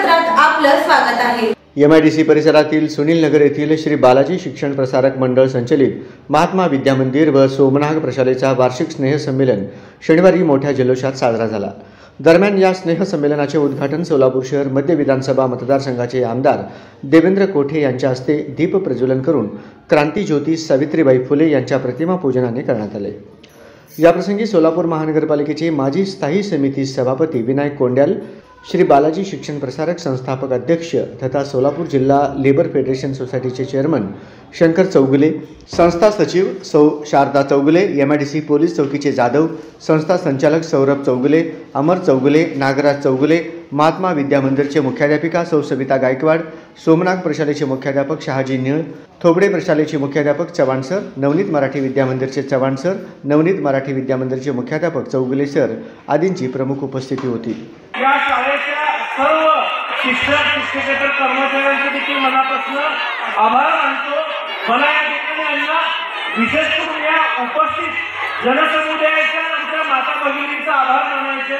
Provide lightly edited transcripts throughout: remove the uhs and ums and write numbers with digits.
वृत्तपत्रात आपलं स्वागत आहे। MIDC परिसरातील सुनील नगर येथील श्री बालाजी शिक्षण प्रसारक मंडळ संचलित महात्मा विद्या मंदिर व सोमनाग प्रशालेचा वार्षिक स्नेहसंमेलन शनिवारी मोठ्या जल्लोषात साजरा झाला। दरम्यान या स्नेहसंमेलनाचे उद्घाटन सोलापूर शहर मध्य विधानसभा मतदारसंघाचे आमदार देवेंद्र कोठे यांच्या हस्ते दीप प्रज्वलन करून क्रांतिज्योती सावित्रीबाई फुले यांच्या प्रतिमा पूजनाने करण्यात आले। याप्रसंगी सोलापूर महानगरपालिकेचे माजी स्थायी समिती सभापती विनायक कोंड्याल, श्री बालाजी शिक्षण प्रसारक संस्थापक अध्यक्ष तथा सोलापूर जिल्हा लेबर फेडरेशन सोसायटीचे चेअरमन शंकर चौगुले, संस्था सचिव सौ शारदा चौगुले, MIDC पोलीस चौकीचे जाधव, संस्था संचालक सौरभ चौगुले, अमर चौगुले, नागराज चौगुले, महात्मा विद्या मंदिरचे मुख्याध्यापिका सौ सविता गायकवाड, सोमनाग प्रशालेचे मुख्याध्यापक शहाजी निळ, थोबडे प्रशालेचे मुख्याध्यापक चव्हाण सर, नवनीत मराठी विद्या मंदिरचे चव्हाण सर, नवनीत मराठी विद्या मंदिरचे मुख्याध्यापक चौगुले सर आदींची प्रमुख उपस्थिती होती। या शाळेच्या सर्व शिक्षक शिक्षकेतर कर्मचाऱ्यांचे देखील मनापासून आभार मानतो। मला या ठिकाणी यांना विशेष करून या उपस्थित जनसमुदायाच्या आमच्या माता भगिनींचा आभार मानायचे,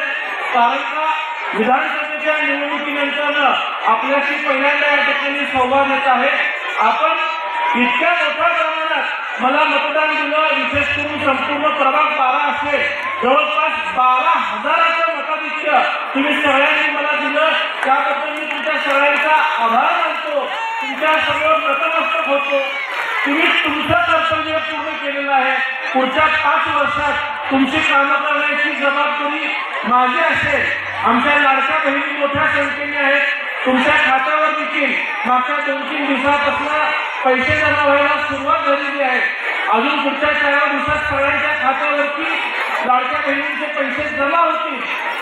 कारण का विधानसभेच्या निवडणुकीनंतर आपल्याशी पहिल्यांदा या ठिकाणी संवाद येत आहे। आपण इतक्या मोठ्या प्रमाणात मला मतदान दिलं, विशेष करून संपूर्ण प्रभाग 12 असेल, जवळपास 12,000चं मताधिक्य तुम्ही सगळ्यांनी मला दिलं, त्याबद्दल मी तुमच्या सगळ्यांचा आभार मानतो, तुमच्या समोर नतमस्तक होतो। तुम्ही तुमचं कर्तव्य पूर्ण केलेलं आहे। पुढच्या 5 वर्षात तुमची कामं करण्याची जबाबदारी माझी असेल। आमच्या लाडक्या बहिणी मोठ्या संख्येने आहेत, तुमच्या खात्यावर देखील मागच्या 2-3 दिवसापासून पैसे जमा व्हायला सुरुवात झालेली आहे। अजून पुढच्या 4 दिवसात सगळ्यांच्या खात्यावरती लाडक्या बहिणींचे पैसे जमा होतील।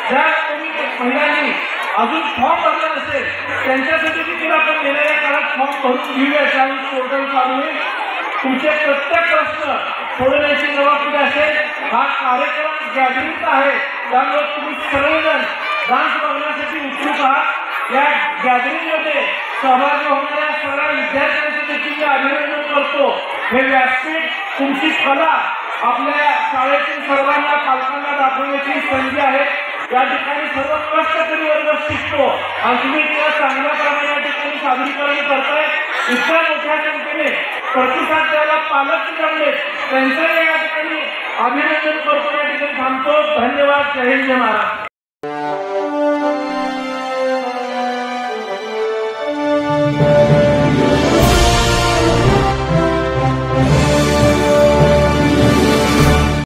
ज्या कोणी महिलांनी अजून फॉर्म भरला नसेल त्यांच्यासाठी देखील आपण येणाऱ्या काळात फॉर्म भरून घेऊया, त्यावेळी पोर्टल चालू होईल। तुमचे प्रत्येक प्रश्न सोडवण्याची जबाबदारी असेल। हा कार्यक्रम गॅदरिंगचा आहे, त्यामुळे तुम्ही सर्वजण डान्स बघण्यासाठी उत्सुक आहात। या गॅदरिंगमध्ये सहभागी होणाऱ्या सगळ्या विद्यार्थ्यांचे देखील मी अभिनंदन करतो। हे व्यासपीठ तुमची कला आपल्या शाळेतील सर्वांना पालकांना दाखवण्याची संधी आहे। या ठिकाणी सर्व कष्टकरी वर्ग शिकतो आणि तुम्ही तिला चांगल्या प्रमाणे या ठिकाणी सादरीकरण करताय। इतक्या मोठ्या संख्येने प्रतिसाद द्यायला पालक जमले, त्यांचं या ठिकाणी अभिनंदन करतो। या ठिकाणी थांबतो। धन्यवाद। जय हिंद, जय महाराष्ट्र।